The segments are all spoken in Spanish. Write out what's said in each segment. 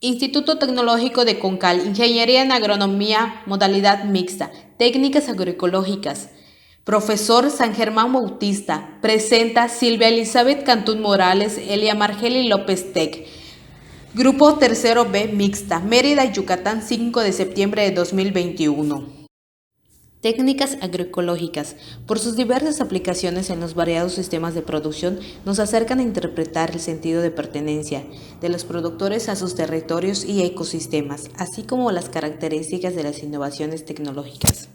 Instituto Tecnológico de Concal, Ingeniería en Agronomía, modalidad mixta, técnicas agroecológicas. Profesor San Germán Bautista, presenta Silvia Elizabeth Cantún Morales, Elia Margeli López Tec. Grupo Tercero B Mixta, Mérida, Yucatán, 5 de septiembre de 2021. Técnicas agroecológicas, por sus diversas aplicaciones en los variados sistemas de producción, nos acercan a interpretar el sentido de pertenencia de los productores a sus territorios y ecosistemas, así como las características de las innovaciones tecnológicas.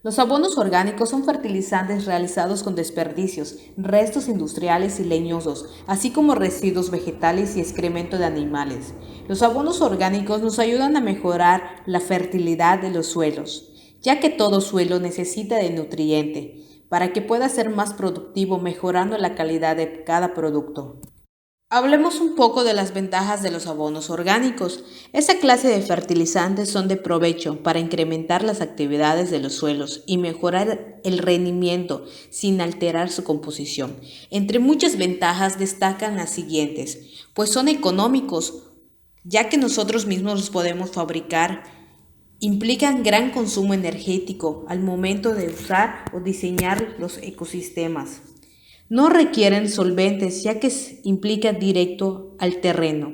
Los abonos orgánicos son fertilizantes realizados con desperdicios, restos industriales y leñosos, así como residuos vegetales y excremento de animales. Los abonos orgánicos nos ayudan a mejorar la fertilidad de los suelos, ya que todo suelo necesita de nutriente, para que pueda ser más productivo mejorando la calidad de cada producto. Hablemos un poco de las ventajas de los abonos orgánicos. Esta clase de fertilizantes son de provecho para incrementar las actividades de los suelos y mejorar el rendimiento sin alterar su composición. Entre muchas ventajas destacan las siguientes, pues son económicos, ya que nosotros mismos los podemos fabricar. Implican gran consumo energético al momento de usar o diseñar los ecosistemas. No requieren solventes ya que implica directo al terreno.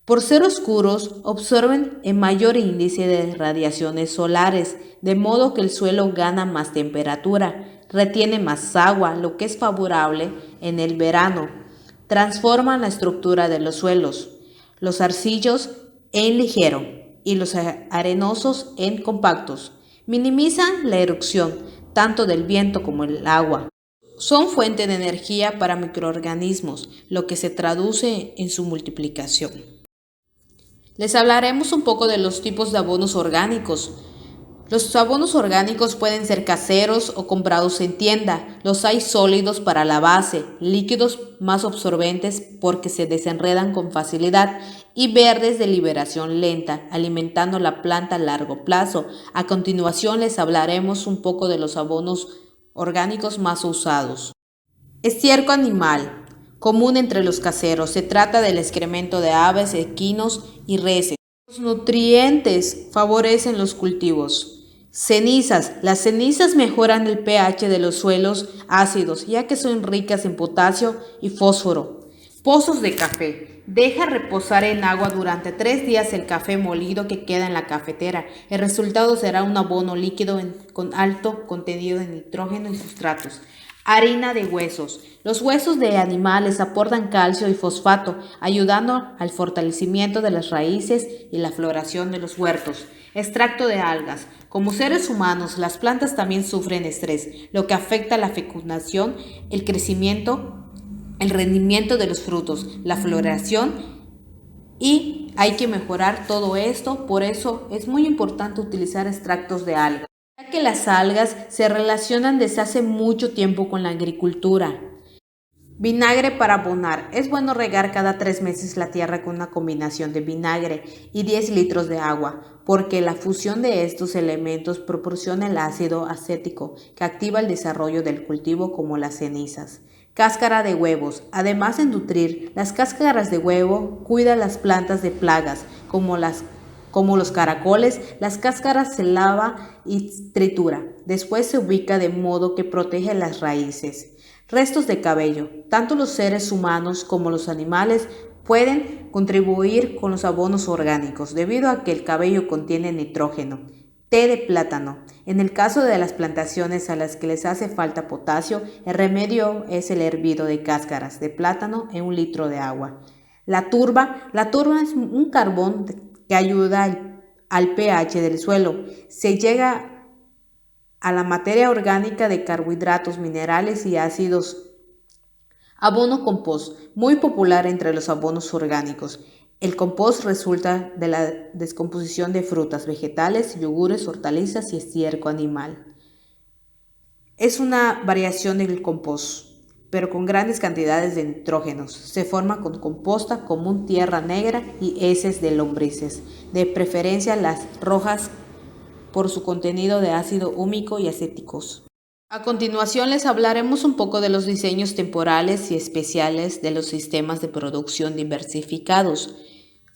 Por ser oscuros, absorben el mayor índice de radiaciones solares, de modo que el suelo gana más temperatura, retiene más agua, lo que es favorable en el verano. Transforman la estructura de los suelos, los arcillos en ligero y los arenosos en compactos. Minimizan la erupción, tanto del viento como el agua. Son fuente de energía para microorganismos, lo que se traduce en su multiplicación. Les hablaremos un poco de los tipos de abonos orgánicos. Los abonos orgánicos pueden ser caseros o comprados en tienda. Los hay sólidos para la base, líquidos más absorbentes porque se desenredan con facilidad y verdes de liberación lenta, alimentando la planta a largo plazo. A continuación les hablaremos un poco de los abonos orgánicos más usados. Estiércol animal, común entre los caseros. Se trata del excremento de aves, equinos y reses. Los nutrientes favorecen los cultivos. Cenizas. Las cenizas mejoran el pH de los suelos ácidos, ya que son ricas en potasio y fósforo. Pozos de café. Deja reposar en agua durante 3 días el café molido que queda en la cafetera. El resultado será un abono líquido con alto contenido de nitrógeno y sustratos. Harina de huesos. Los huesos de animales aportan calcio y fosfato, ayudando al fortalecimiento de las raíces y la floración de los huertos. Extracto de algas. Como seres humanos, las plantas también sufren estrés, lo que afecta la fecundación, el crecimiento, el rendimiento de los frutos, la floración, y hay que mejorar todo esto. Por eso es muy importante utilizar extractos de algas, ya que las algas se relacionan desde hace mucho tiempo con la agricultura. Vinagre para abonar. Es bueno regar cada 3 meses la tierra con una combinación de vinagre y 10 litros de agua, porque la fusión de estos elementos proporciona el ácido acético que activa el desarrollo del cultivo, como las cenizas. Cáscara de huevos. Además de nutrir, las cáscaras de huevo cuidan las plantas de plagas, como los caracoles. Las cáscaras se lava y tritura. Después se ubica de modo que protege las raíces. Restos de cabello. Tanto los seres humanos como los animales pueden contribuir con los abonos orgánicos, debido a que el cabello contiene nitrógeno. Té de plátano. En el caso de las plantaciones a las que les hace falta potasio, el remedio es el hervido de cáscaras de plátano en 1 litro de agua. La turba es un carbón que ayuda al pH del suelo. Se llega a la materia orgánica de carbohidratos, minerales y ácidos. Abono compost, muy popular entre los abonos orgánicos. El compost resulta de la descomposición de frutas, vegetales, yogures, hortalizas y estiércol animal. Es una variación del compost, pero con grandes cantidades de nitrógenos. Se forma con composta común, tierra negra y heces de lombrices, de preferencia las rojas por su contenido de ácido húmico y acéticos. A continuación les hablaremos un poco de los diseños temporales y especiales de los sistemas de producción diversificados.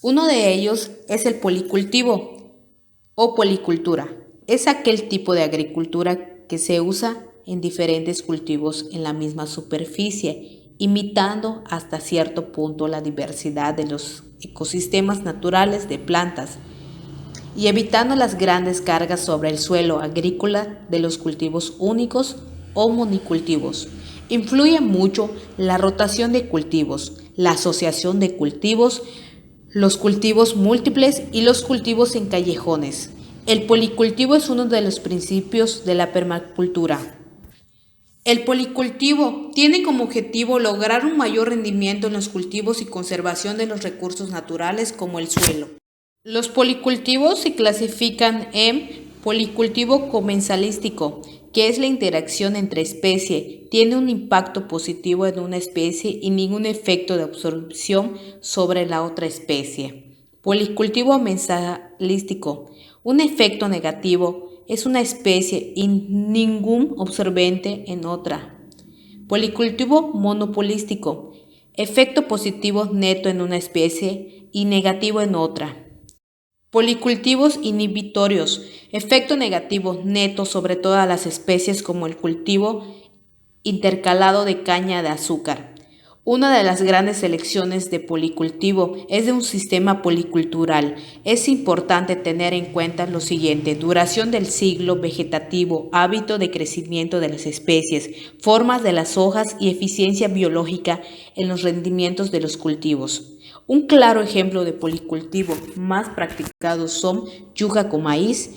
Uno de ellos es el policultivo o policultura. Es aquel tipo de agricultura que se usa en diferentes cultivos en la misma superficie, imitando hasta cierto punto la diversidad de los ecosistemas naturales de plantas y evitando las grandes cargas sobre el suelo agrícola de los cultivos únicos o monocultivos. Influye mucho la rotación de cultivos, la asociación de cultivos, los cultivos múltiples y los cultivos en callejones. El policultivo es uno de los principios de la permacultura. El policultivo tiene como objetivo lograr un mayor rendimiento en los cultivos y conservación de los recursos naturales como el suelo. Los policultivos se clasifican en policultivo comensalístico, que es la interacción entre especies, tiene un impacto positivo en una especie y ningún efecto de absorción sobre la otra especie. Policultivo mensalístico, un efecto negativo es una especie y ningún absorbente en otra. Policultivo monopolístico, efecto positivo neto en una especie y negativo en otra. Policultivos inhibitorios, efecto negativo neto sobre todas las especies como el cultivo intercalado de caña de azúcar. Una de las grandes selecciones de policultivo es de un sistema policultural. Es importante tener en cuenta lo siguiente: duración del ciclo vegetativo, hábito de crecimiento de las especies, formas de las hojas y eficiencia biológica en los rendimientos de los cultivos. Un claro ejemplo de policultivo más practicado son yuca con maíz,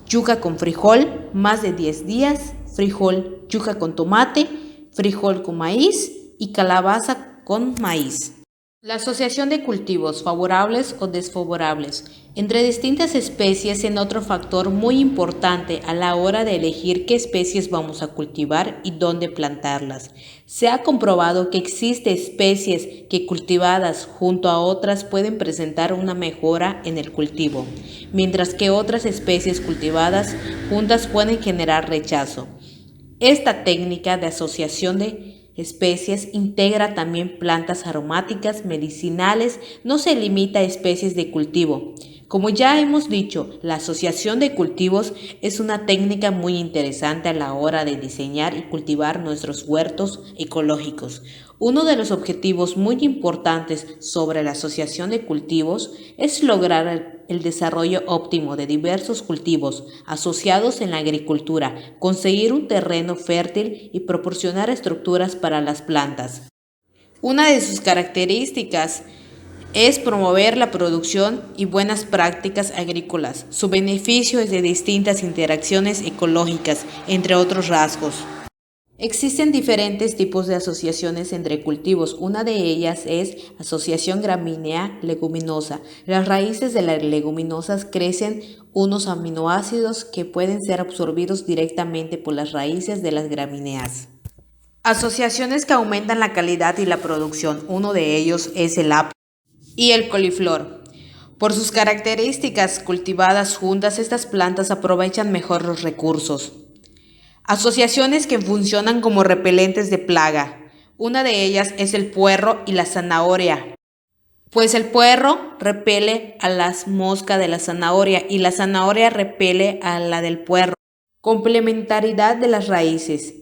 yuca con frijol, más de 10 días, frijol, yuca con tomate, frijol con maíz y calabaza con maíz. La asociación de cultivos favorables o desfavorables entre distintas especies es otro factor muy importante a la hora de elegir qué especies vamos a cultivar y dónde plantarlas. Se ha comprobado que existen especies que cultivadas junto a otras pueden presentar una mejora en el cultivo, mientras que otras especies cultivadas juntas pueden generar rechazo. Esta técnica de asociación de especies integra también plantas aromáticas, medicinales, no se limita a especies de cultivo. Como ya hemos dicho, la asociación de cultivos es una técnica muy interesante a la hora de diseñar y cultivar nuestros huertos ecológicos. Uno de los objetivos muy importantes sobre la asociación de cultivos es lograr el desarrollo óptimo de diversos cultivos asociados en la agricultura, conseguir un terreno fértil y proporcionar estructuras para las plantas. Una de sus características es promover la producción y buenas prácticas agrícolas. Su beneficio es de distintas interacciones ecológicas, entre otros rasgos. Existen diferentes tipos de asociaciones entre cultivos. Una de ellas es asociación gramínea-leguminosa. Las raíces de las leguminosas crecen unos aminoácidos que pueden ser absorbidos directamente por las raíces de las gramíneas. Asociaciones que aumentan la calidad y la producción. Uno de ellos es el apio y el coliflor. Por sus características cultivadas juntas, estas plantas aprovechan mejor los recursos. Asociaciones que funcionan como repelentes de plaga. Una de ellas es el puerro y la zanahoria, pues el puerro repele a las moscas de la zanahoria y la zanahoria repele a la del puerro. Complementariedad de las raíces.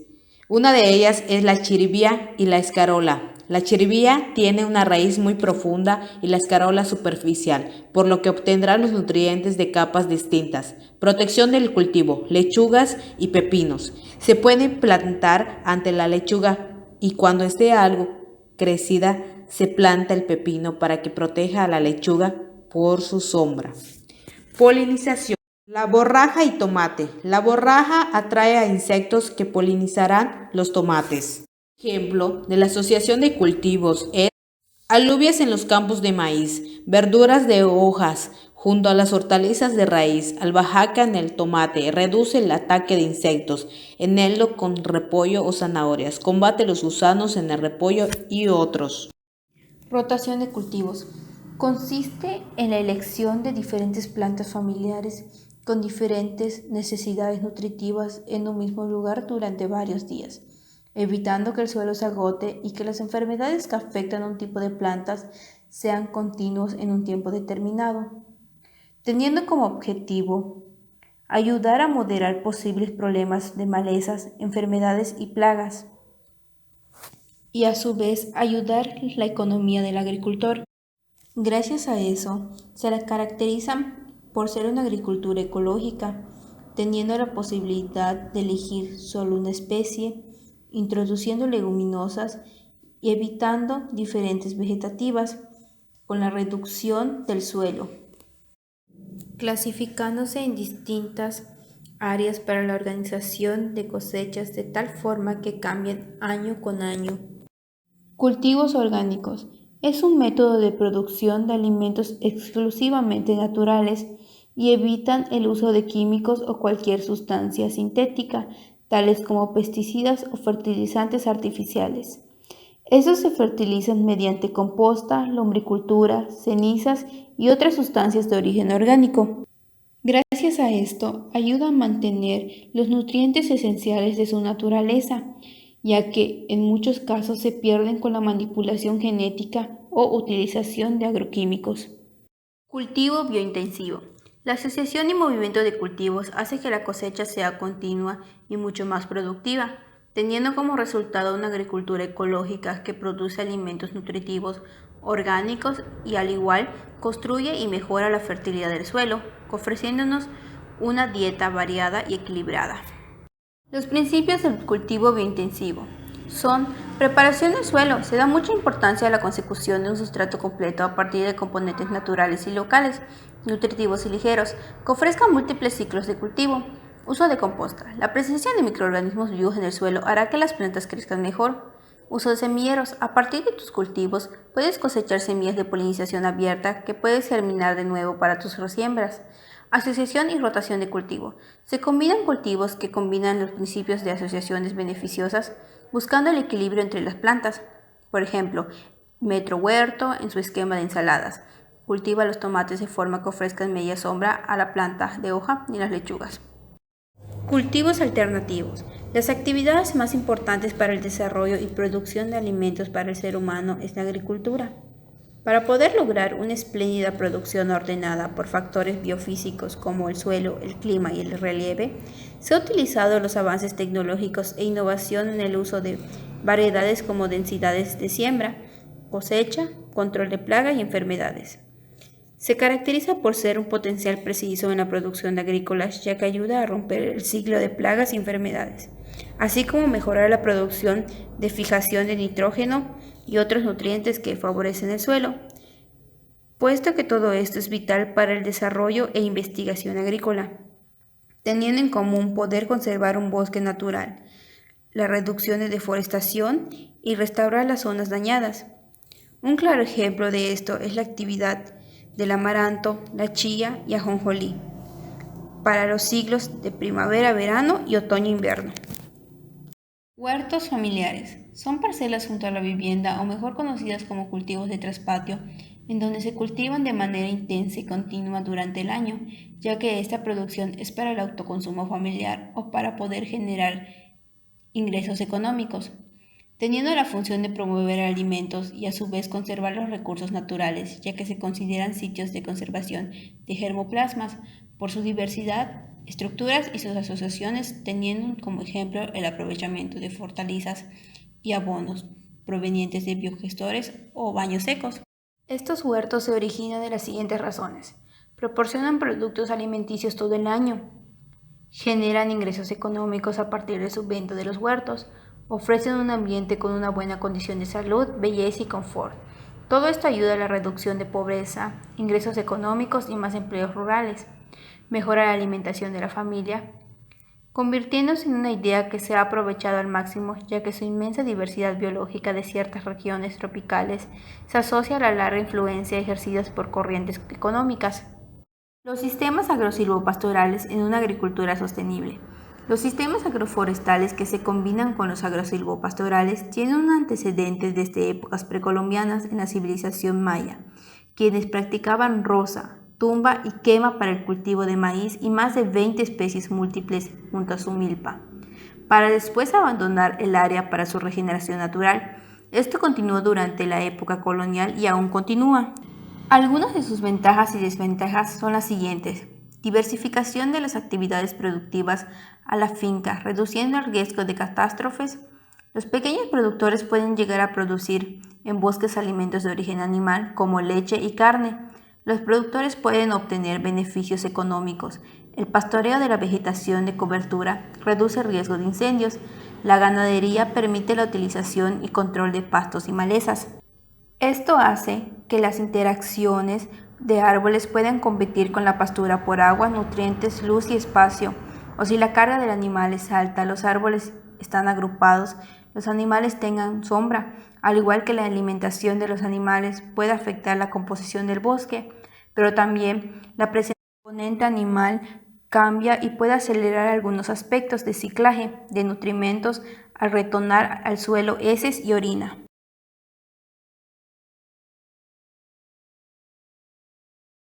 Una de ellas es la chiribía y la escarola. La chiribía tiene una raíz muy profunda y la escarola superficial, por lo que obtendrá los nutrientes de capas distintas. Protección del cultivo, lechugas y pepinos. Se puede plantar ante la lechuga y cuando esté algo crecida se planta el pepino para que proteja a la lechuga por su sombra. Polinización. La borraja y tomate. La borraja atrae a insectos que polinizarán los tomates. Ejemplo de la asociación de cultivos es alubias en los campos de maíz, verduras de hojas junto a las hortalizas de raíz, albahaca en el tomate, reduce el ataque de insectos, eneldo con repollo o zanahorias, combate los gusanos en el repollo y otros. Rotación de cultivos. Consiste en la elección de diferentes plantas familiares con diferentes necesidades nutritivas en un mismo lugar durante varios días, evitando que el suelo se agote y que las enfermedades que afectan a un tipo de plantas sean continuos en un tiempo determinado, teniendo como objetivo ayudar a moderar posibles problemas de malezas, enfermedades y plagas, y a su vez ayudar la economía del agricultor. Gracias a eso, se la caracterizan por ser una agricultura ecológica, teniendo la posibilidad de elegir solo una especie, introduciendo leguminosas y evitando diferentes vegetativas, con la reducción del suelo, clasificándose en distintas áreas para la organización de cosechas de tal forma que cambien año con año. Cultivos orgánicos. Es un método de producción de alimentos exclusivamente naturales y evitan el uso de químicos o cualquier sustancia sintética, tales como pesticidas o fertilizantes artificiales. Estos se fertilizan mediante composta, lombricultura, cenizas y otras sustancias de origen orgánico. Gracias a esto, ayuda a mantener los nutrientes esenciales de su naturaleza, ya que en muchos casos se pierden con la manipulación genética o utilización de agroquímicos. Cultivo biointensivo. La asociación y movimiento de cultivos hace que la cosecha sea continua y mucho más productiva, teniendo como resultado una agricultura ecológica que produce alimentos nutritivos, orgánicos y al igual construye y mejora la fertilidad del suelo, ofreciéndonos una dieta variada y equilibrada. Los principios del cultivo biointensivo son: preparación del suelo. Se da mucha importancia a la consecución de un sustrato completo a partir de componentes naturales y locales, nutritivos y ligeros, que ofrezcan múltiples ciclos de cultivo. Uso de composta. La presencia de microorganismos vivos en el suelo hará que las plantas crezcan mejor. Uso de semilleros. A partir de tus cultivos puedes cosechar semillas de polinización abierta que puedes germinar de nuevo para tus resiembras. Asociación y rotación de cultivo. Se combinan cultivos que combinan los principios de asociaciones beneficiosas, buscando el equilibrio entre las plantas. Por ejemplo, Metro Huerto en su esquema de ensaladas. Cultiva los tomates de forma que ofrezcan media sombra a la planta de hoja y las lechugas. Cultivos alternativos. Las actividades más importantes para el desarrollo y producción de alimentos para el ser humano es la agricultura. Para poder lograr una espléndida producción ordenada por factores biofísicos como el suelo, el clima y el relieve, se han utilizado los avances tecnológicos e innovación en el uso de variedades como densidades de siembra, cosecha, control de plagas y enfermedades. Se caracteriza por ser un potencial preciso en la producción agrícola, ya que ayuda a romper el ciclo de plagas y enfermedades, así como mejorar la producción de fijación de nitrógeno y otros nutrientes que favorecen el suelo, puesto que todo esto es vital para el desarrollo e investigación agrícola, teniendo en común poder conservar un bosque natural, la reducción de deforestación y restaurar las zonas dañadas. Un claro ejemplo de esto es la actividad del amaranto, la chía y ajonjolí para los ciclos de primavera-verano y otoño-invierno. Huertos familiares. Son parcelas junto a la vivienda o mejor conocidas como cultivos de traspatio, en donde se cultivan de manera intensa y continua durante el año, ya que esta producción es para el autoconsumo familiar o para poder generar ingresos económicos, teniendo la función de promover alimentos y a su vez conservar los recursos naturales, ya que se consideran sitios de conservación de germoplasmas por su diversidad, estructuras y sus asociaciones, teniendo como ejemplo el aprovechamiento de hortalizas y abonos provenientes de biogestores o baños secos. Estos huertos se originan de las siguientes razones: proporcionan productos alimenticios todo el año, generan ingresos económicos a partir de su venta de los huertos, ofrecen un ambiente con una buena condición de salud, belleza y confort. Todo esto ayuda a la reducción de pobreza, ingresos económicos y más empleos rurales. Mejora la alimentación de la familia, convirtiéndose en una idea que se ha aprovechado al máximo, ya que su inmensa diversidad biológica de ciertas regiones tropicales se asocia a la larga influencia ejercida por corrientes económicas. Los sistemas agrosilvopastorales en una agricultura sostenible. Los sistemas agroforestales que se combinan con los agrosilvopastorales tienen un antecedente desde épocas precolombianas en la civilización maya, quienes practicaban roza, tumba y quema para el cultivo de maíz y más de 20 especies múltiples junto a su milpa, para después abandonar el área para su regeneración natural. Esto continuó durante la época colonial y aún continúa. Algunas de sus ventajas y desventajas son las siguientes. Diversificación de las actividades productivas a la finca, reduciendo el riesgo de catástrofes. Los pequeños productores pueden llegar a producir en bosques alimentos de origen animal como leche y carne. Los productores pueden obtener beneficios económicos. El pastoreo de la vegetación de cobertura reduce el riesgo de incendios. La ganadería permite la utilización y control de pastos y malezas. Esto hace que las interacciones de árboles puedan competir con la pastura por agua, nutrientes, luz y espacio. O si la carga del animal es alta, los árboles están agrupados, los animales tengan sombra, al igual que la alimentación de los animales puede afectar la composición del bosque, pero también la presencia de componente animal cambia y puede acelerar algunos aspectos de ciclaje de nutrimentos al retornar al suelo heces y orina.